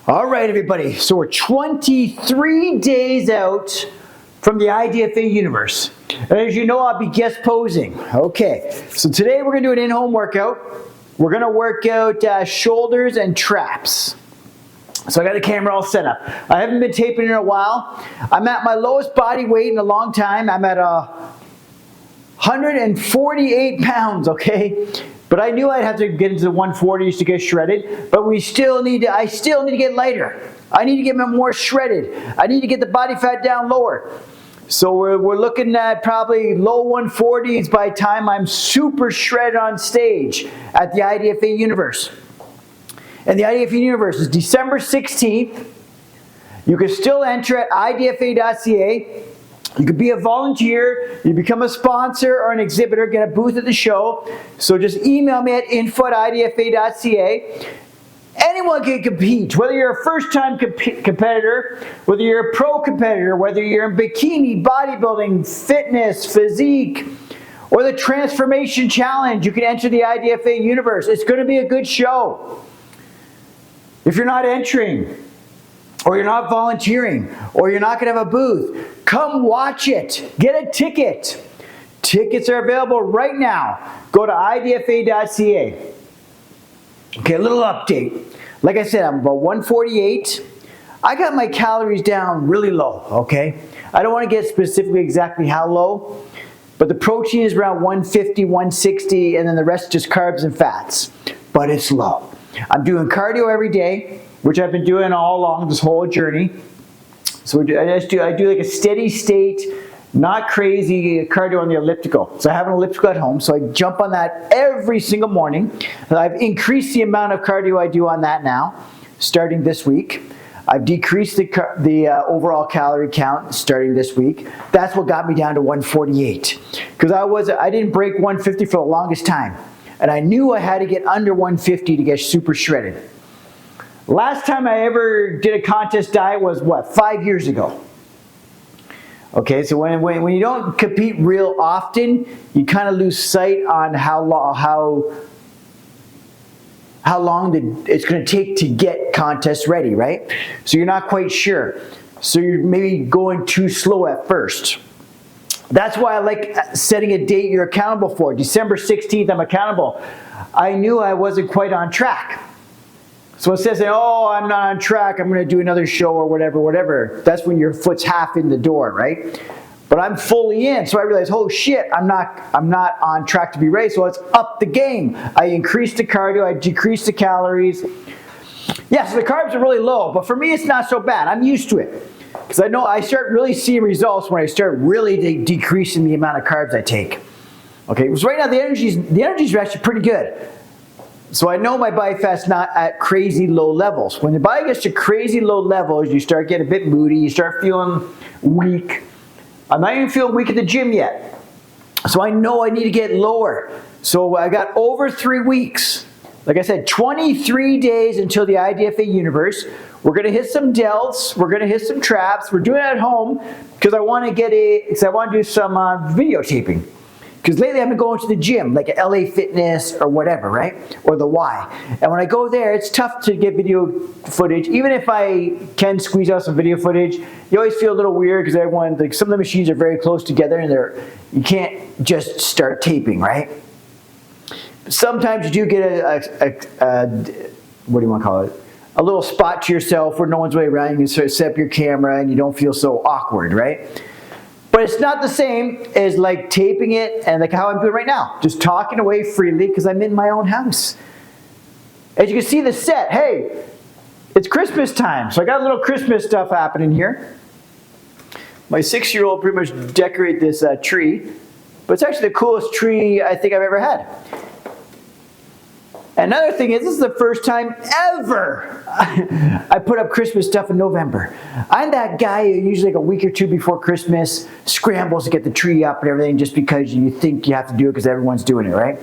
All right, everybody. So we're 23 days out from the IDFA Universe. And as you know, I'll be guest posing. Okay, so today we're going to do an in-home workout. We're going to work out shoulders and traps. So I got the camera all set up. I haven't been taping in a while. I'm at my lowest body weight in a long time. I'm at 148 pounds, okay? But I knew I'd have to get into the 140s to get shredded, but I still need to get lighter. I need to get more shredded. I need to get the body fat down lower. So we're looking at probably low 140s by the time I'm super shredded on stage at the IDFA Universe. And the IDFA Universe is December 16th. You can still enter at idfa.ca. You could be a volunteer, you become a sponsor or an exhibitor, get a booth at the show. So just email me at info@idfa.ca. Anyone can compete, whether you're a first-time competitor, whether you're a pro competitor, whether you're in bikini, bodybuilding, fitness, physique, or the Transformation Challenge. You can enter the IDFA Universe. It's going to be a good show. If you're not entering, or you're not volunteering, or you're not going to have a booth, come watch it. Get a ticket. Tickets are available right now. Go to idfa.ca. Okay, a little update. Like I said, I'm about 148. I got my calories down really low, okay? I don't want to get specifically exactly how low, but the protein is around 150, 160, and then the rest just carbs and fats. But it's low. I'm doing cardio every day, which I've been doing all along this whole journey. So I do like a steady state, not crazy cardio on the elliptical. So I have an elliptical at home, so I jump on that every single morning. I've increased the amount of cardio I do on that now, starting this week. I've decreased the overall calorie count starting this week. That's what got me down to 148. Because I didn't break 150 for the longest time. And I knew I had to get under 150 to get super shredded. Last time I ever did a contest diet was what, 5 years ago. Okay, so when you don't compete real often, you kind of lose sight on how long it's going to take to get contest ready, right? So you're not quite sure. So you're maybe going too slow at first. That's why I like setting a date you're accountable for. December 16th, I'm accountable. I knew I wasn't quite on track. So instead of saying, oh, I'm not on track, I'm going to do another show or whatever, that's when your foot's half in the door, right? But I'm fully in, so I realized, oh shit, I'm not on track to be ready, so let's up the game. I increased the cardio, I decreased the calories. Yeah, so the carbs are really low, but for me it's not so bad. I'm used to it. Because I know I start really seeing results when I start really decreasing the amount of carbs I take. Okay, because right now the energies are actually pretty good. So I know my body fat's not at crazy low levels. When your body gets to crazy low levels, you start getting a bit moody, you start feeling weak. I'm not even feeling weak at the gym yet. So I know I need to get lower. So I got over 3 weeks. Like I said, 23 days until the IDFA Universe. We're going to hit some delts. We're going to hit some traps. We're doing it at home because I want to do some videotaping. Because lately I've been going to the gym, like at LA Fitness or whatever, right? Or the Y. And when I go there, it's tough to get video footage. Even if I can squeeze out some video footage, you always feel a little weird because some of the machines are very close together and you can't just start taping, right? Sometimes you do get what do you want to call it? A little spot to yourself where no one's way around. You can sort of set up your camera and you don't feel so awkward, right? But it's not the same as like taping it and like how I'm doing right now. Just talking away freely because I'm in my own house. As you can see the set, hey, it's Christmas time. So I got a little Christmas stuff happening here. My 6-year-old pretty much decorated this tree. But it's actually the coolest tree I think I've ever had. Another thing is, this is the first time ever I put up Christmas stuff in November. I'm that guy who usually like a week or two before Christmas scrambles to get the tree up and everything just because you think you have to do it because everyone's doing it, right?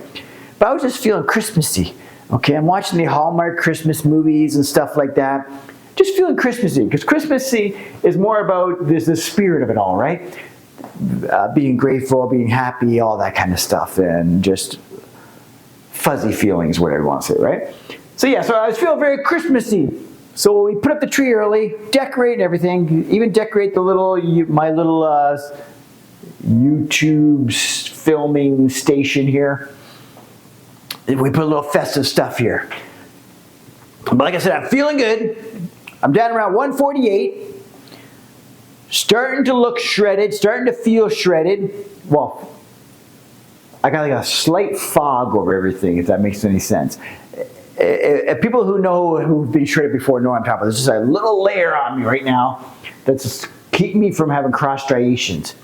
But I was just feeling Christmassy. Okay, I'm watching the Hallmark Christmas movies and stuff like that. Just feeling Christmassy, because Christmassy is more about the spirit of it all, right? Being grateful, being happy, all that kind of stuff, and just fuzzy feelings, whatever you want to say, right? So yeah, so I was feeling very Christmassy. So we put up the tree early, decorate and everything, even decorate the little, my little YouTube filming station here. We put a little festive stuff here. But like I said, I'm feeling good. I'm down around 148. Starting to look shredded, starting to feel shredded. Well, I got like a slight fog over everything, if that makes any sense. People who know, who've been shredded before know what I'm talking about. There's just a little layer on me right now that's keeping me from having cross striations.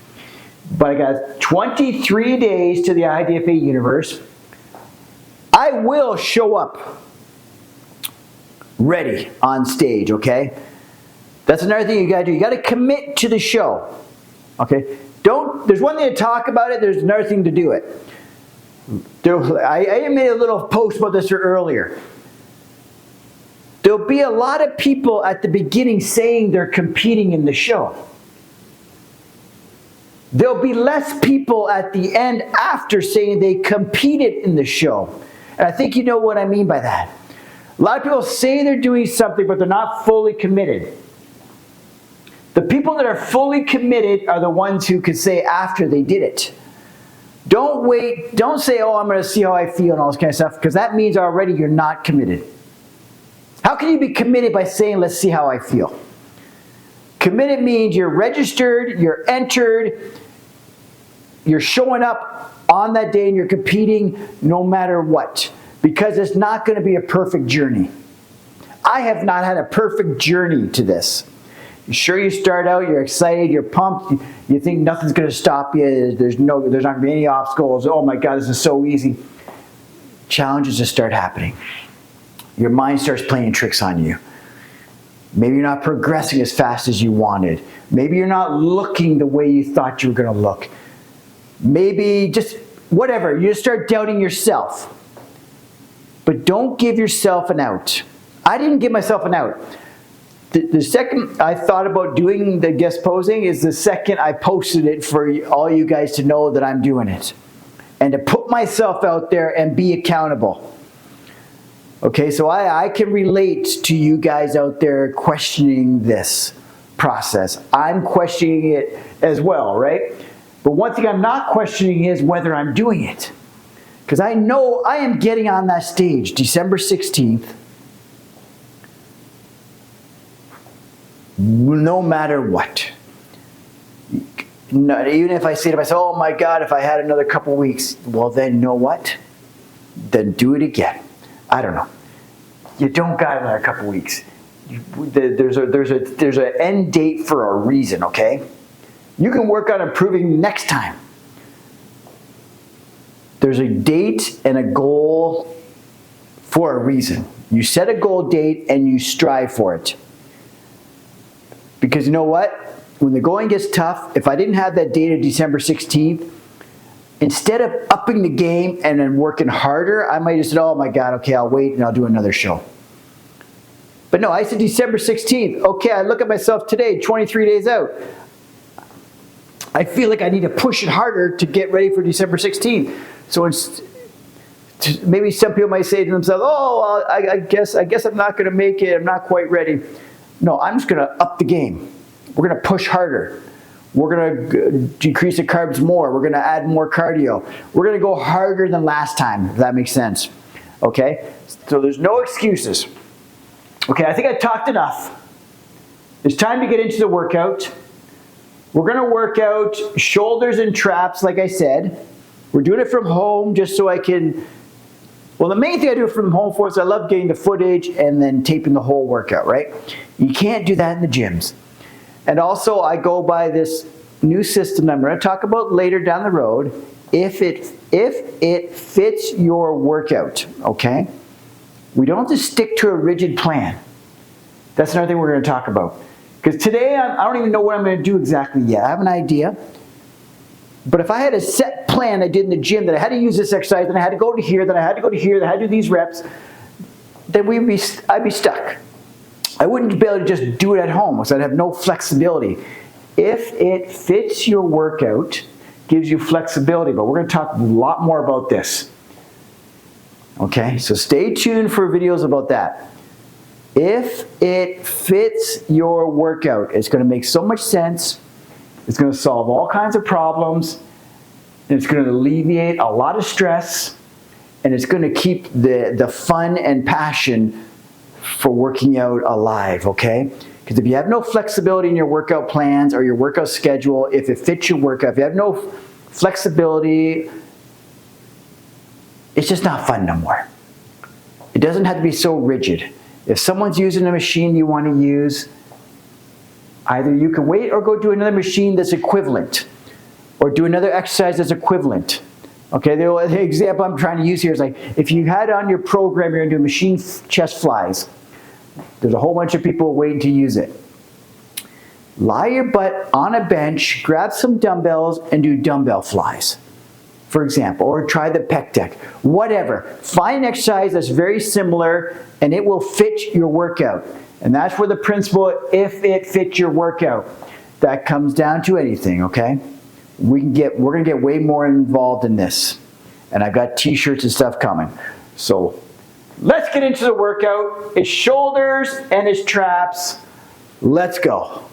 But I got 23 days to the IDFA Universe. I will show up ready on stage, okay? That's another thing you gotta do. You gotta commit to the show, okay? There's one thing to talk about it, there's another thing to do it. I made a little post about this earlier. There'll be a lot of people at the beginning saying they're competing in the show. There'll be less people at the end after saying they competed in the show. And I think you know what I mean by that. A lot of people say they're doing something, but they're not fully committed. The people that are fully committed are the ones who could say after they did it. Don't wait, don't say, oh, I'm going to see how I feel and all this kind of stuff, because that means already you're not committed. How can you be committed by saying, let's see how I feel? Committed means you're registered, you're entered, you're showing up on that day and you're competing no matter what, because it's not going to be a perfect journey. I have not had a perfect journey to this. Sure, you start out, you're excited, you're pumped, you think nothing's going to stop you, there's not going to be any obstacles, oh my God, this is so easy. Challenges just start happening. Your mind starts playing tricks on you. Maybe you're not progressing as fast as you wanted. Maybe you're not looking the way you thought you were going to look. Maybe just whatever, you just start doubting yourself. But don't give yourself an out. I didn't give myself an out. The second I thought about doing the guest posing is the second I posted it for all you guys to know that I'm doing it. And to put myself out there and be accountable. Okay, so I can relate to you guys out there questioning this process. I'm questioning it as well, right? But one thing I'm not questioning is whether I'm doing it. Because I know I am getting on that stage December 16th. No matter what. Even if I say to myself, oh my God, if I had another couple weeks, well then, you know what? Then do it again. I don't know. You don't got another couple weeks. There's an end date for a reason, okay? You can work on improving next time. There's a date and a goal for a reason. You set a goal date and you strive for it. Because you know what? When the going gets tough, if I didn't have that date of December 16th, instead of upping the game and then working harder, I might have said, oh my God, okay, I'll wait and I'll do another show. But no, I said December 16th. Okay, I look at myself today, 23 days out. I feel like I need to push it harder to get ready for December 16th. So maybe some people might say to themselves, oh, I guess I'm not going to make it. I'm not quite ready. No, I'm just going to up the game. We're going to push harder. We're going to decrease the carbs more. We're going to add more cardio. We're going to go harder than last time, if that makes sense. Okay? So there's no excuses. Okay, I think I talked enough. It's time to get into the workout. We're going to work out shoulders and traps, like I said. We're doing it from home just so I can... Well, the main thing I do from home for is I love getting the footage and then taping the whole workout, right? You can't do that in the gyms. And also, I go by this new system that I'm going to talk about later down the road, if it fits your workout, okay? We don't have to stick to a rigid plan. That's another thing we're going to talk about. Because today, I don't even know what I'm going to do exactly yet. I have an idea. But if I had a set plan I did in the gym, that I had to use this exercise, then I had to go to here, then I had to go to here, then I had to do these reps, then I'd be stuck. I wouldn't be able to just do it at home, because I'd have no flexibility. If it fits your workout, gives you flexibility, but we're going to talk a lot more about this. Okay, so stay tuned for videos about that. If it fits your workout, it's going to make so much sense. It's going to solve all kinds of problems. And it's going to alleviate a lot of stress. And it's going to keep the fun and passion for working out alive, okay? Because if you have no flexibility in your workout plans or your workout schedule, if it fits your workout, if you have no flexibility, it's just not fun no more. It doesn't have to be so rigid. If someone's using a machine you want to use, either you can wait or go do another machine that's equivalent, or do another exercise that's equivalent. Okay, the example I'm trying to use here is like, if you had on your program, you're going to do machine chest flies. There's a whole bunch of people waiting to use it. Lie your butt on a bench, grab some dumbbells, and do dumbbell flies, for example, or try the pec deck, whatever. Find an exercise that's very similar, and it will fit your workout. And that's where the principle, if it fits your workout, that comes down to anything, okay? We're gonna get way more involved in this. And I've got t-shirts and stuff coming. So let's get into the workout. It's shoulders and it's traps. Let's go.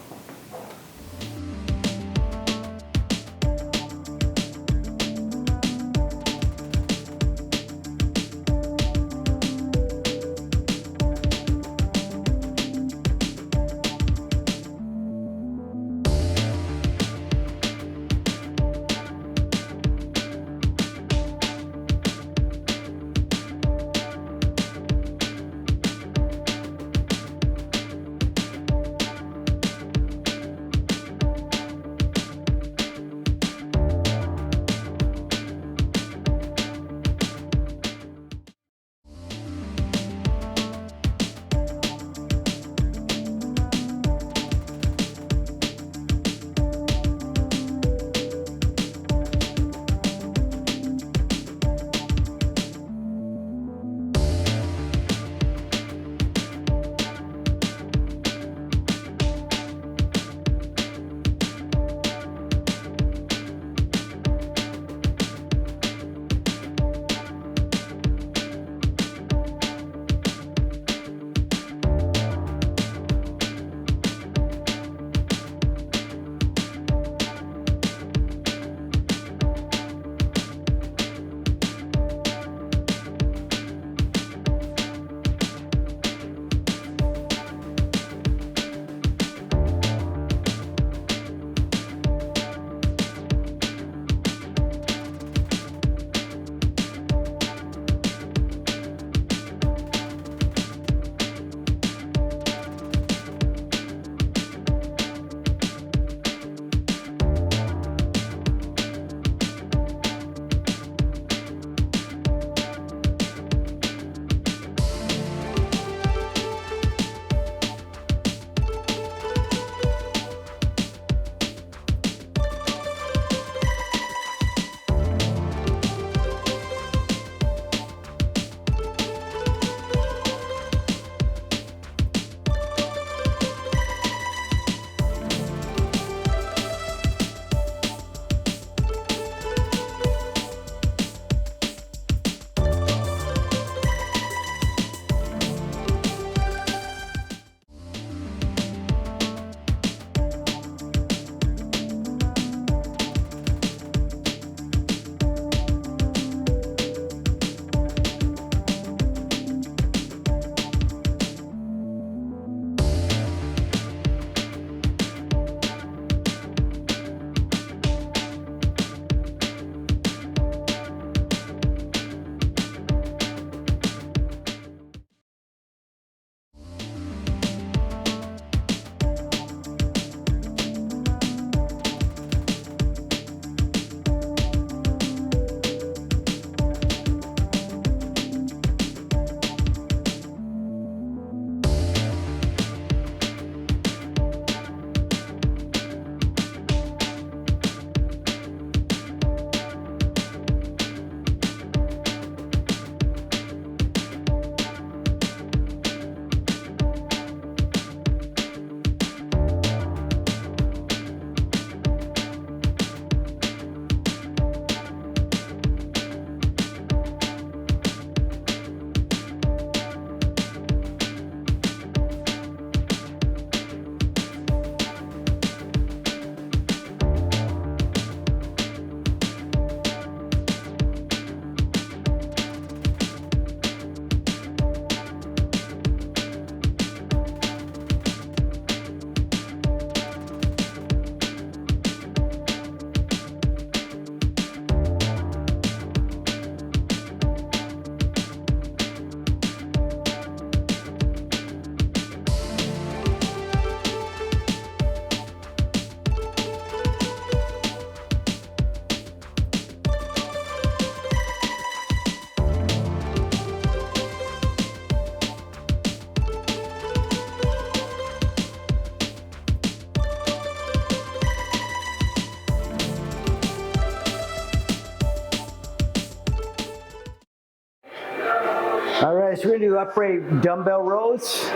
so we're gonna do upright dumbbell rows,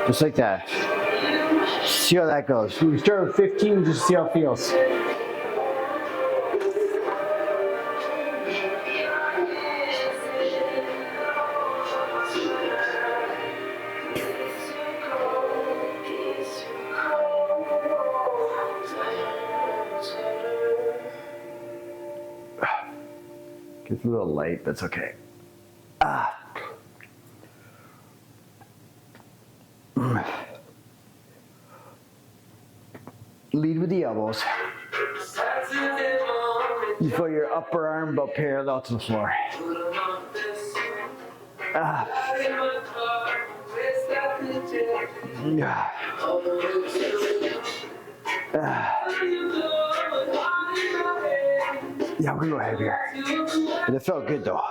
just like that. See how that goes. We start with 15 just to see how it feels. Gets a little light, that's okay. Lead with the elbows. You feel your upper arm about parallel to the floor. Yeah, we're gonna go heavier. But it felt good though.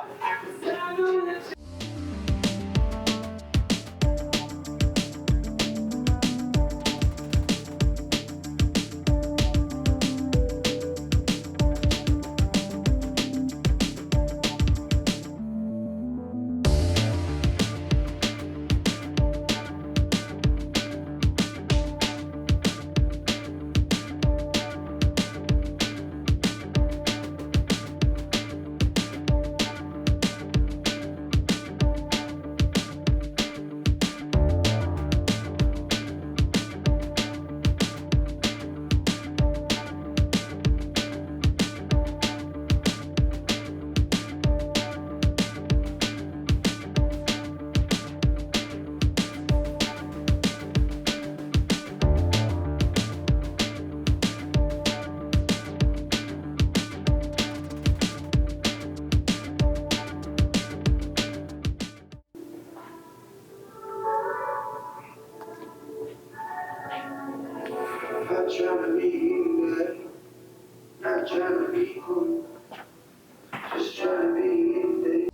trying to be good, not trying to be cool, just trying to be in there.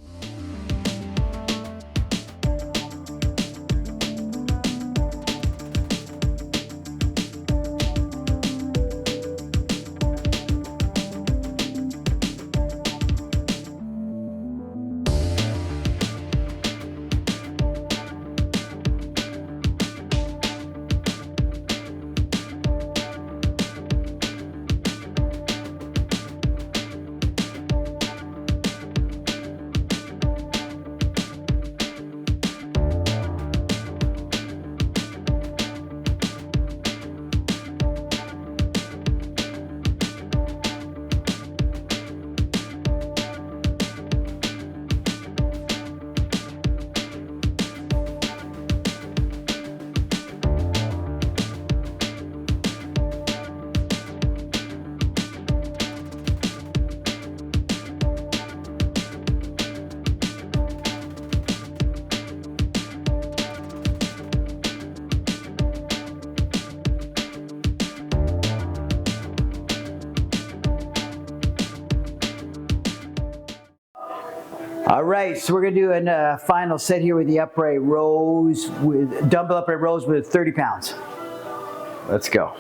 All right, so we're gonna do a final set here with the upright rows, with dumbbell upright rows with 30 pounds. Let's go.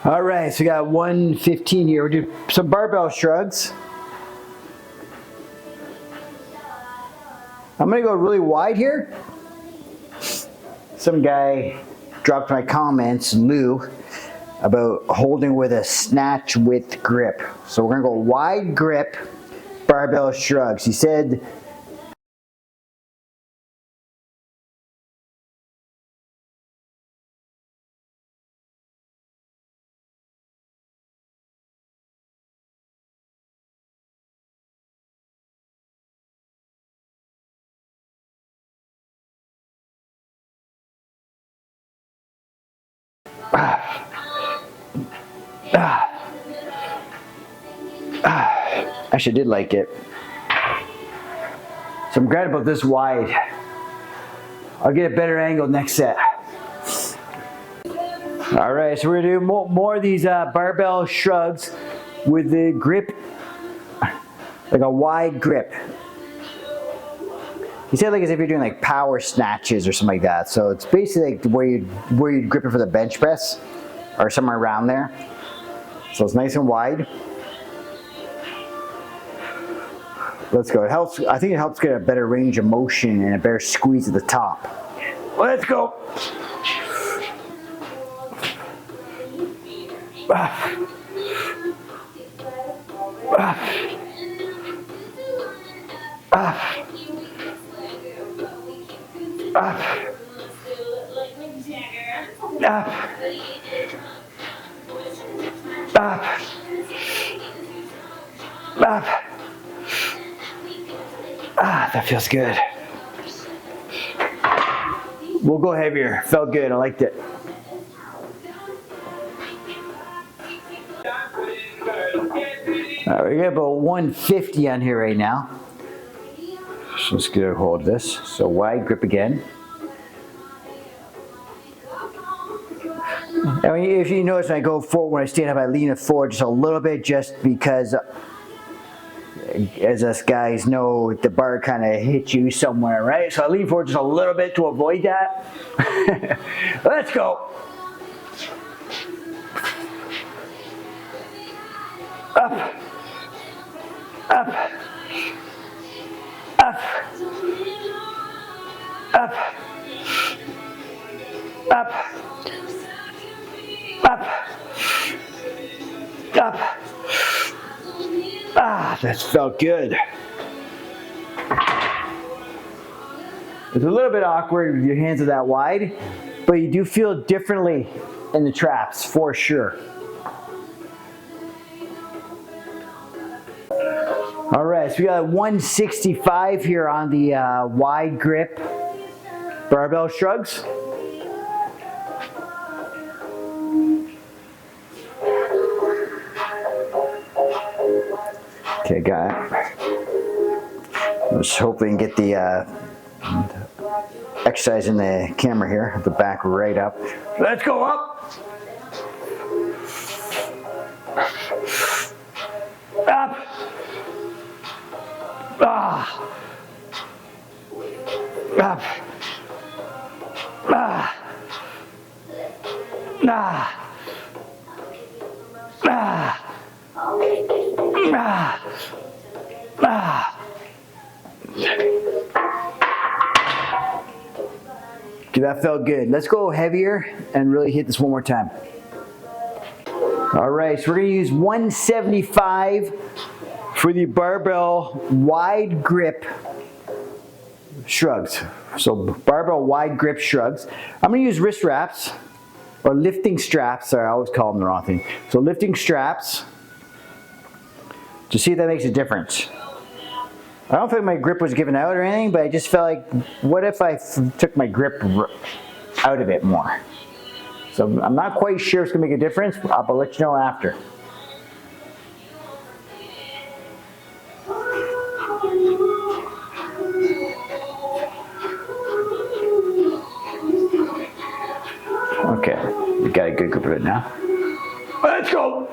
All right, so we got 115 here. We'll do some barbell shrugs. I'm gonna go really wide here. Some guy dropped my comments, Lou, about holding with a snatch width grip. So we're gonna go wide grip, barbell shrugs. He said, actually did like it. So I'm glad about this wide. I'll get a better angle next set. All right, so we're gonna do more of these barbell shrugs with the grip, like a wide grip. He said like as if you're doing like power snatches or something like that. So it's basically like where you'd grip it for the bench press or somewhere around there. So it's nice and wide. Let's go. It helps. I think it helps get a better range of motion and a better squeeze at the top. Let's go. That feels good. We'll go heavier. Felt good. I liked it. All right, we got about 150 on here right now. So let's get a hold of this. So wide grip again. I mean, if you notice when I go forward, when I stand up, I lean it forward just a little bit, just because, as us guys know, the bar kind of hits you somewhere, right? So I lean forward just a little bit to avoid that. Let's go. Up. Up. Up. Up. Up. Up. Up. That felt good. It's a little bit awkward with your hands are that wide, but you do feel differently in the traps for sure. All right, so we got 165 here on the wide grip barbell shrugs. Okay, got it. Let's hope we can get the exercise in the camera here, the back right up. Let's go up. Up. Ah. Up. Ah. Ah. Ah. Ah. Ah. Okay, that felt good. Let's go heavier and really hit this one more time. All right, so we're gonna use 175 for the barbell wide grip shrugs. So barbell wide grip shrugs. I'm gonna use wrist wraps or lifting straps. Sorry, I always call them the wrong thing. So lifting straps to see if that makes a difference. I don't think my grip was given out or anything, but I just felt like, what if I took my grip out of it more? So I'm not quite sure it's gonna make a difference, but I'll let you know after. Okay, we got a good grip of it now. Let's go.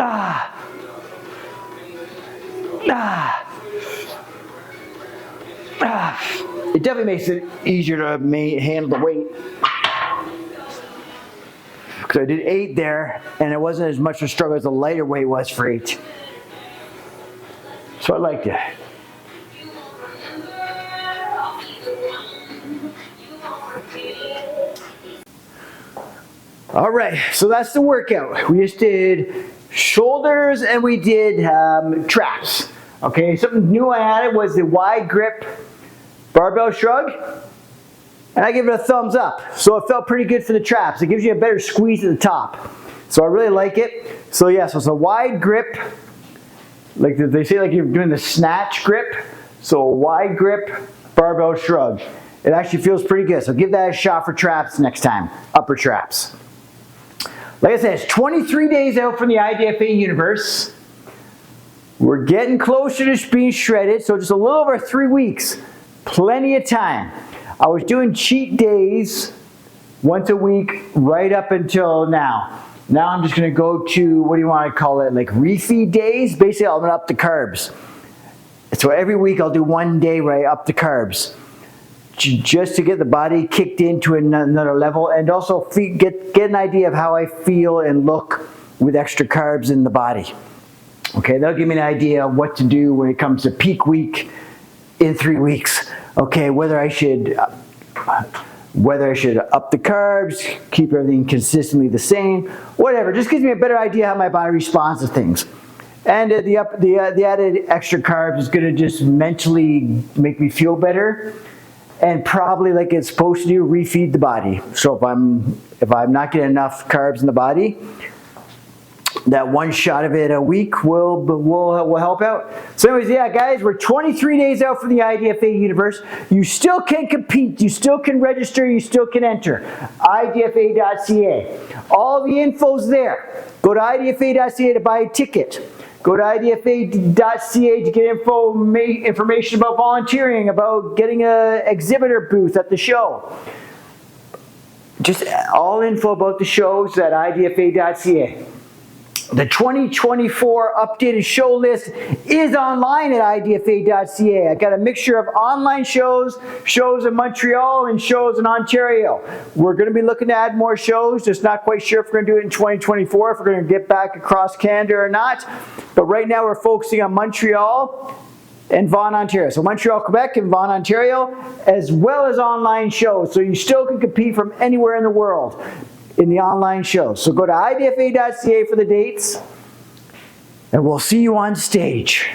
Ah. Ah. Ah. It definitely makes it easier to handle the weight. Because I did 8 there, and it wasn't as much of a struggle as the lighter weight was for 8. So I liked it. All right, so that's the workout. We just did shoulders and we did traps. Okay, something new I added was the wide grip barbell shrug. And I give it a thumbs up. So it felt pretty good for the traps. It gives you a better squeeze at the top. So I really like it. So yeah, so it's a wide grip. Like they say, like you're doing the snatch grip. So a wide grip barbell shrug. It actually feels pretty good. So give that a shot for traps next time. Upper traps. Like I said, it's 23 days out from the IDFA Universe. We're getting closer to being shredded. So just a little over 3 weeks. Plenty of time. I was doing cheat days once a week right up until now. Now I'm just going to go to, what do you want to call it, like refeed days? Basically, I'm going to up the carbs. So every week I'll do 1 day where I up the carbs. Just to get the body kicked into another level and also get an idea of how I feel and look with extra carbs in the body. Okay, that'll give me an idea of what to do when it comes to peak week in 3 weeks. Okay, whether I should up the carbs, keep everything consistently the same, whatever. Just gives me a better idea how my body responds to things. And the added extra carbs is going to just mentally make me feel better, and probably, like it's supposed to do, refeed the body. So if I'm not getting enough carbs in the body, that 1 shot of it a week will help out. So anyways, yeah, guys, we're 23 days out from the IDFA Universe. You still can compete. You still can register. You still can enter. IDFA.ca. All the info's there. Go to IDFA.ca to buy a ticket. Go to IDFA.ca to get information about volunteering, about getting an exhibitor booth at the show. Just all info about the shows at IDFA.ca. The 2024 updated show list is online at IDFA.ca. I got a mixture of online shows, shows in Montreal, and shows in Ontario. We're going to be looking to add more shows. Just not quite sure if we're going to do it in 2024, if we're going to get back across Canada or not. But right now we're focusing on Montreal and Vaughan, Ontario. So Montreal, Quebec, and Vaughan, Ontario, as well as online shows. So you still can compete from anywhere in the world in the online shows. So go to IDFA.ca for the dates, and we'll see you on stage.